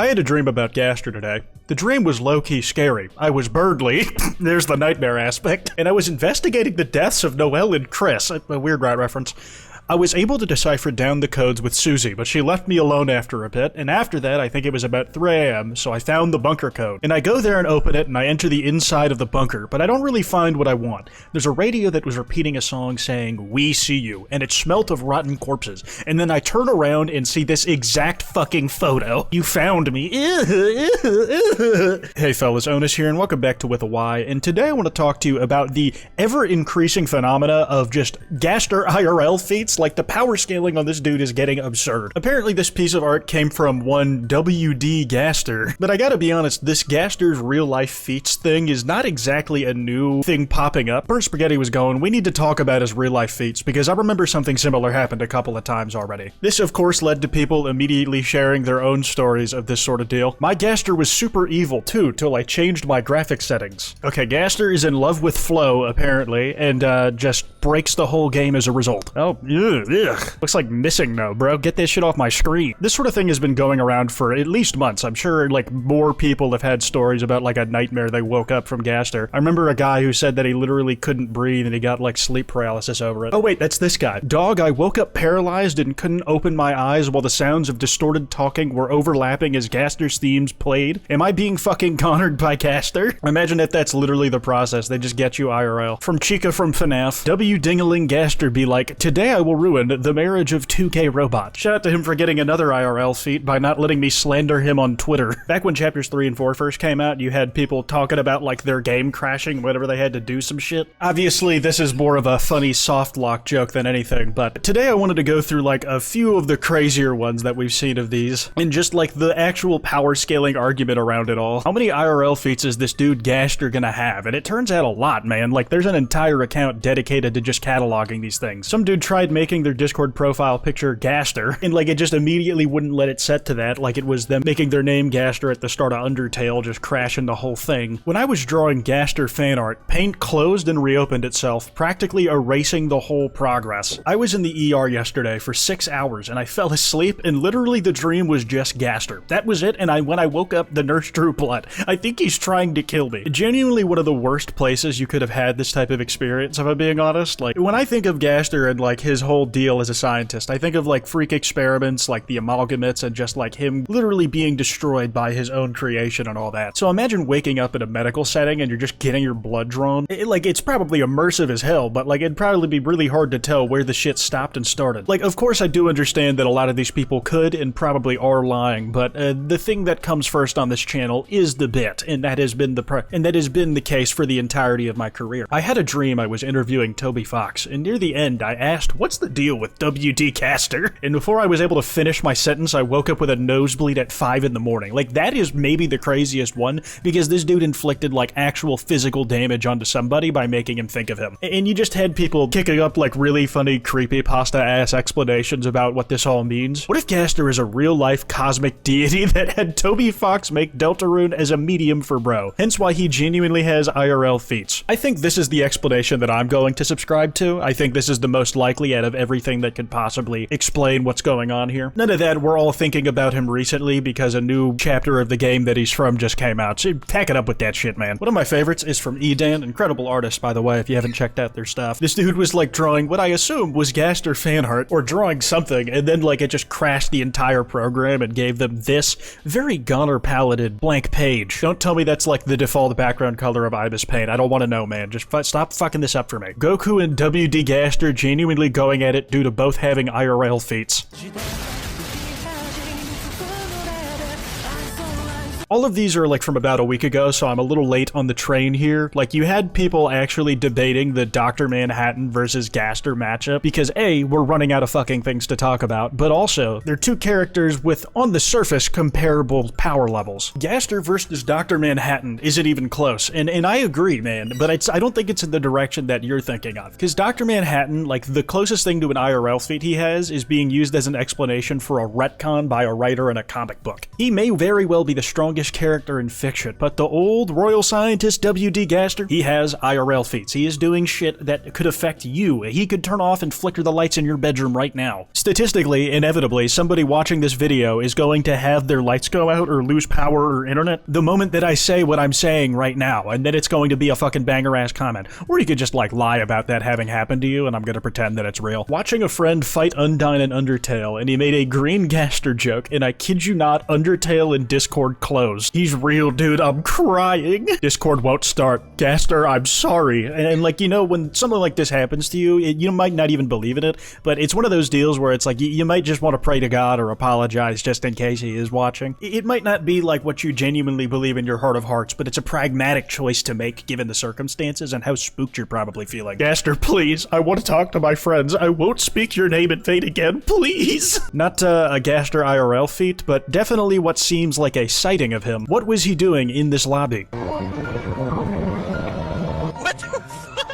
I had a dream about Gaster today. The dream was low-key scary. I was Birdly, there's the nightmare aspect, and I was investigating the deaths of Noelle and Chris, a weird rat reference. I was able to decipher down the codes with Susie, but she left me alone after a bit, and after that, I think it was about 3 a.m., so I found the bunker code. And I go there and open it, and I enter the inside of the bunker, but I don't really find what I want. There's a radio that was repeating a song saying, "We see you," and it smelt of rotten corpses. And then I turn around and see this exact fucking photo. You found me. Hey fellas, Onus here, and welcome back to With a Y, and today I want to talk to you about the ever-increasing phenomena of just Gaster IRL feats. Like, the power scaling on this dude is getting absurd. Apparently this piece of art came from one WD Gaster, but I gotta be honest, this Gaster's real life feats thing is not exactly a new thing popping up. Burnt Spaghetti was going, we need to talk about his real life feats, because I remember something similar happened a couple of times already. This of course led to people immediately sharing their own stories of this sort of deal. My Gaster was super evil too, till I changed my graphic settings. Okay, Gaster is in love with Flo, apparently, and just breaks the whole game as a result. Oh, ugh. Looks like missing though, bro. Get this shit off my screen. This sort of thing has been going around for at least months. I'm sure like more people have had stories about like a nightmare they woke up from Gaster. I remember a guy who said that he literally couldn't breathe and he got like sleep paralysis over it. Oh wait, that's this guy. Dog, I woke up paralyzed and couldn't open my eyes while the sounds of distorted talking were overlapping as Gaster's themes played. Am I being fucking cornered by Gaster? Imagine if that's literally the process. They just get you IRL. From Chica from FNAF, W Dingaling Gaster be like, today I will ruin the marriage of 2K robots. Shout out to him for getting another IRL feat by not letting me slander him on Twitter. Back when chapters 3 and 4 first came out, you had people talking about like their game crashing whenever they had to do some shit. Obviously, this is more of a funny soft lock joke than anything, but today I wanted to go through like a few of the crazier ones that we've seen of these, and just like the actual power scaling argument around it all. How many IRL feats is this dude Gaster gonna have? And it turns out a lot, man. Like, there's an entire account dedicated to just cataloging these things. Some dude tried making their Discord profile picture Gaster, and like it just immediately wouldn't let it set to that, like it was them making their name Gaster at the start of Undertale, just crashing the whole thing. When I was drawing Gaster fan art, Paint closed and reopened itself, practically erasing the whole progress. I was in the ER yesterday for 6 hours, and I fell asleep, and literally the dream was just Gaster. That was it, and when I woke up, the nurse drew blood. I think he's trying to kill me. Genuinely one of the worst places you could have had this type of experience, if I'm being honest. Like, when I think of Gaster and like his whole deal as a scientist, I think of like freak experiments like the amalgamates and just like him literally being destroyed by his own creation and all that. So imagine waking up in a medical setting and you're just getting your blood drawn. It's probably immersive as hell, but like it'd probably be really hard to tell where the shit stopped and started. Like, of course I do understand that a lot of these people could and probably are lying, but the thing that comes first on this channel is the bit, and that has been the case for the entirety of my career. I had a dream I was interviewing Toby Fox, and near the end I asked, what's the deal with WD Gaster? And before I was able to finish my sentence, I woke up with a nosebleed at 5 in the morning. Like, that is maybe the craziest one, because this dude inflicted like actual physical damage onto somebody by making him think of him. And you just had people kicking up like really funny creepypasta ass explanations about what this all means. What if Gaster is a real life cosmic deity that had Toby Fox make Deltarune as a medium for bro, hence why he genuinely has IRL feats? I think this is the explanation that I'm going to subscribe to. I think this is the most likely out of everything that could possibly explain what's going on here. None of that we're all thinking about him recently because a new chapter of the game that he's from just came out. So tack it up with that shit, man. One of my favorites is from Edan, incredible artist, by the way, if you haven't checked out their stuff. This dude was like drawing what I assume was Gaster fan art, or drawing something, and then like it just crashed the entire program and gave them this very Goner paleted blank page. Don't tell me that's like the default background color of Ibis Paint. I don't want to know, man. Just stop fucking this up for me. Goku and WD Gaster genuinely going at it due to both having IRL feats. All of these are like from about a week ago, so I'm a little late on the train here. Like, you had people actually debating the Dr. Manhattan versus Gaster matchup because A, we're running out of fucking things to talk about, but also, they're two characters with, on the surface, comparable power levels. Gaster versus Dr. Manhattan isn't even close, and I agree, man, but I don't think it's in the direction that you're thinking of. Because Dr. Manhattan, like, the closest thing to an IRL feat he has is being used as an explanation for a retcon by a writer in a comic book. He may very well be the strongest strongest character in fiction. But the old royal scientist W.D. Gaster, he has IRL feats. He is doing shit that could affect you. He could turn off and flicker the lights in your bedroom right now. Statistically, inevitably, somebody watching this video is going to have their lights go out or lose power or internet the moment that I say what I'm saying right now, and then it's going to be a fucking banger-ass comment. Or you could just, like, lie about that having happened to you, and I'm gonna pretend that it's real. Watching a friend fight Undyne and Undertale, and he made a green Gaster joke, and I kid you not, Undertale and Discord closed. He's real, dude, I'm crying. Discord won't start. Gaster, I'm sorry. And like, you know, when something like this happens to you, you might not even believe in it, but it's one of those deals where it's like, you might just want to pray to God or apologize just in case he is watching. It might not be like what you genuinely believe in your heart of hearts, but it's a pragmatic choice to make given the circumstances and how spooked you're probably feeling. Gaster, please, I want to talk to my friends. I won't speak your name in vain again, please. Not a Gaster IRL feat, but definitely what seems like a sighting of him. What was he doing in this lobby? What the fuck?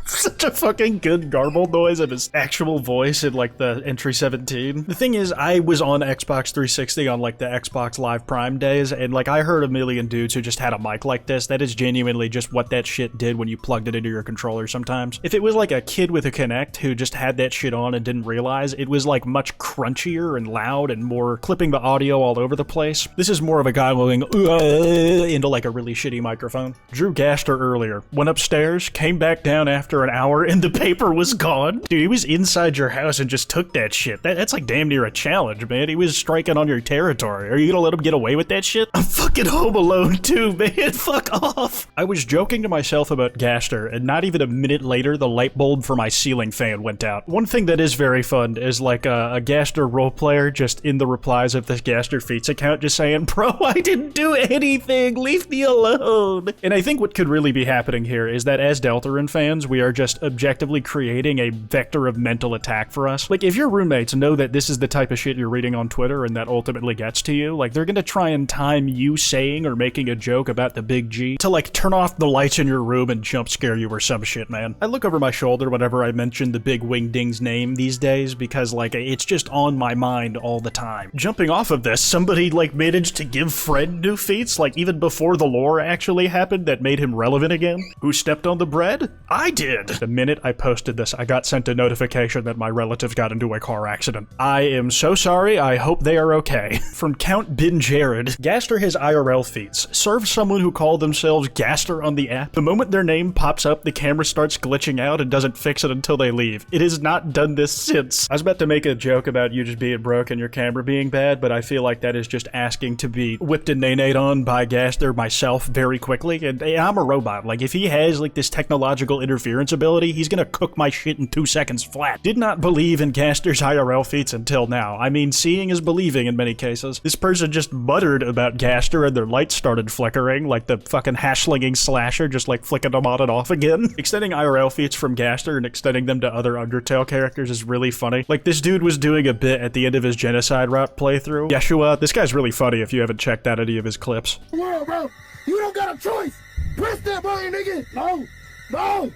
Such a fucking good garbled noise of his actual voice in like the entry 17. The thing is, I was on Xbox 360 on like the Xbox Live Prime days, and like I heard a million dudes who just had a mic like this. That is genuinely just what that shit did when you plugged it into your controller sometimes. If it was like a kid with a Kinect who just had that shit on and didn't realize, it was like much crunchier and loud and more clipping the audio all over the place. This is more of a guy going into like a really shitty microphone. Drew Gaster earlier, went upstairs, came back down after an hour, and the paper was gone. Dude, he was inside your house and just took that shit. That's like damn near a challenge, man. He was striking on your territory. Are you gonna let him get away with that shit? I'm fucking home alone too, man. Fuck off. I was joking to myself about Gaster, and not even a minute later, the light bulb for my ceiling fan went out. One thing that is very fun is like a Gaster role player just in the replies of this Gaster Feats account just saying, bro, I didn't do anything. Leave me alone. And I think what could really be happening here is that as Deltarune fans, we are just objectively creating a vector of mental attack for us. Like, if your roommates know that this is the type of shit you're reading on Twitter and that ultimately gets to you, like, they're gonna try and time you saying or making a joke about the big G to, like, turn off the lights in your room and jump scare you or some shit, man. I look over my shoulder whenever I mention the big wingding's name these days because, like, it's just on my mind all the time. Jumping off of this, somebody, like, managed to give Fred new feats, like, even before the lore actually happened that made him relevant again. Who stepped on the bread? I did! The minute I posted this, I got sent a notification that my relative got into a car accident. I am so sorry, I hope they are okay. From Count Bin Jared, Gaster has IRL feats. Serve someone who called themselves Gaster on the app. The moment their name pops up, the camera starts glitching out and doesn't fix it until they leave. It has not done this since. I was about to make a joke about you just being broke and your camera being bad, but I feel like that is just asking to be whipped and nay-nayed on by Gaster myself very quickly, and I'm a robot. Like, if he has, like, this technological interference ability, he's gonna cook my shit in 2 seconds flat. Did not believe in Gaster's IRL feats until now. I mean, seeing is believing in many cases. This person just muttered about Gaster and their lights started flickering, like the fucking hash-slinging slasher, just like flicking them on and off again. Extending IRL feats from Gaster and extending them to other Undertale characters is really funny. Like, this dude was doing a bit at the end of his Genocide route playthrough. Yeshua, this guy's really funny if you haven't checked out any of his clips. World, bro, you don't got a choice. Press that button, nigga. No, no.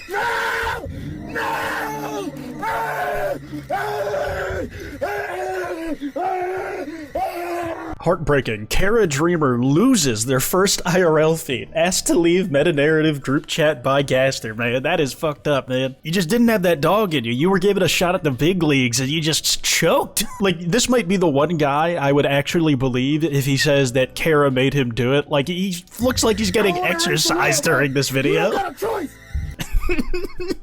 No! No! Heartbreaking. Kara Dreamer loses their first IRL feat. Asked to leave meta-narrative group chat by Gaster, man. That is fucked up, man. You just didn't have that dog in you. You were given a shot at the big leagues and you just choked. Like, this might be the one guy I would actually believe if he says that Kara made him do it. Like, he looks like he's getting exercise during this video. You got a choice.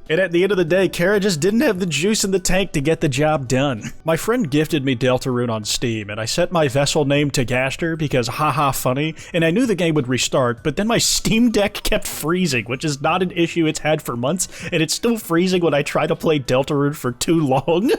And at the end of the day, Kara just didn't have the juice in the tank to get the job done. My friend gifted me Deltarune on Steam, and I set my vessel name to Gaster because haha funny, and I knew the game would restart, but then my Steam Deck kept freezing, which is not an issue it's had for months, and it's still freezing when I try to play Deltarune for too long.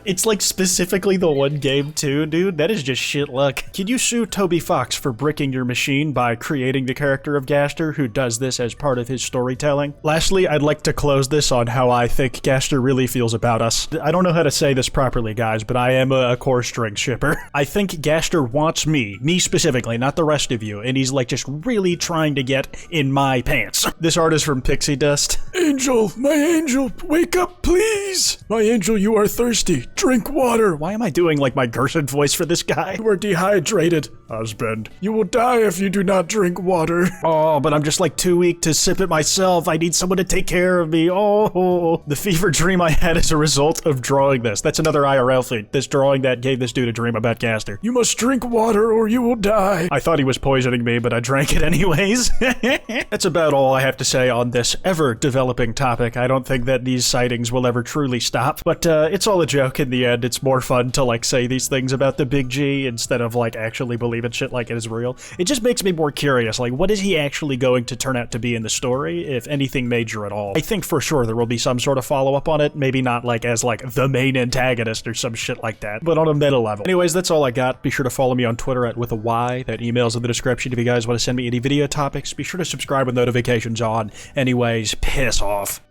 It's like specifically the one game too, dude. That is just shit luck. Can you sue Toby Fox for bricking your machine by creating the character of Gaster, who does this as part of his storytelling? Lastly, I'd like to close this on on how I think Gaster really feels about us. I don't know how to say this properly, guys, but I am a core string shipper. I think Gaster wants me specifically, not the rest of you, and he's like just really trying to get in my pants. This art is from Pixie Dust. Angel, my angel, wake up, please! My angel, you are thirsty. Drink water. Why am I doing like my Gerson voice for this guy? You are dehydrated. Husband, you will die if you do not drink water. Oh, but I'm just like too weak to sip it myself. I need someone to take care of me. Oh, the fever dream I had as a result of drawing this. That's another IRL feat. This drawing that gave this dude a dream about Gaster. You must drink water or you will die. I thought he was poisoning me, but I drank it anyways. That's about all I have to say on this ever-developing topic. I don't think that these sightings will ever truly stop, but it's all a joke in the end. It's more fun to like say these things about the Big G instead of like actually believing shit like it is real. It just makes me more curious, like what is he actually going to turn out to be in the story, if anything major at all? I think for sure there will be some sort of follow-up on it, maybe not like as like the main antagonist or some shit like that, but on a meta level. Anyways, that's all I got. Be sure to follow me on Twitter at @withAY. That email's in the description if you guys want to send me any video topics. Be sure to subscribe with notifications on. Anyways, piss off.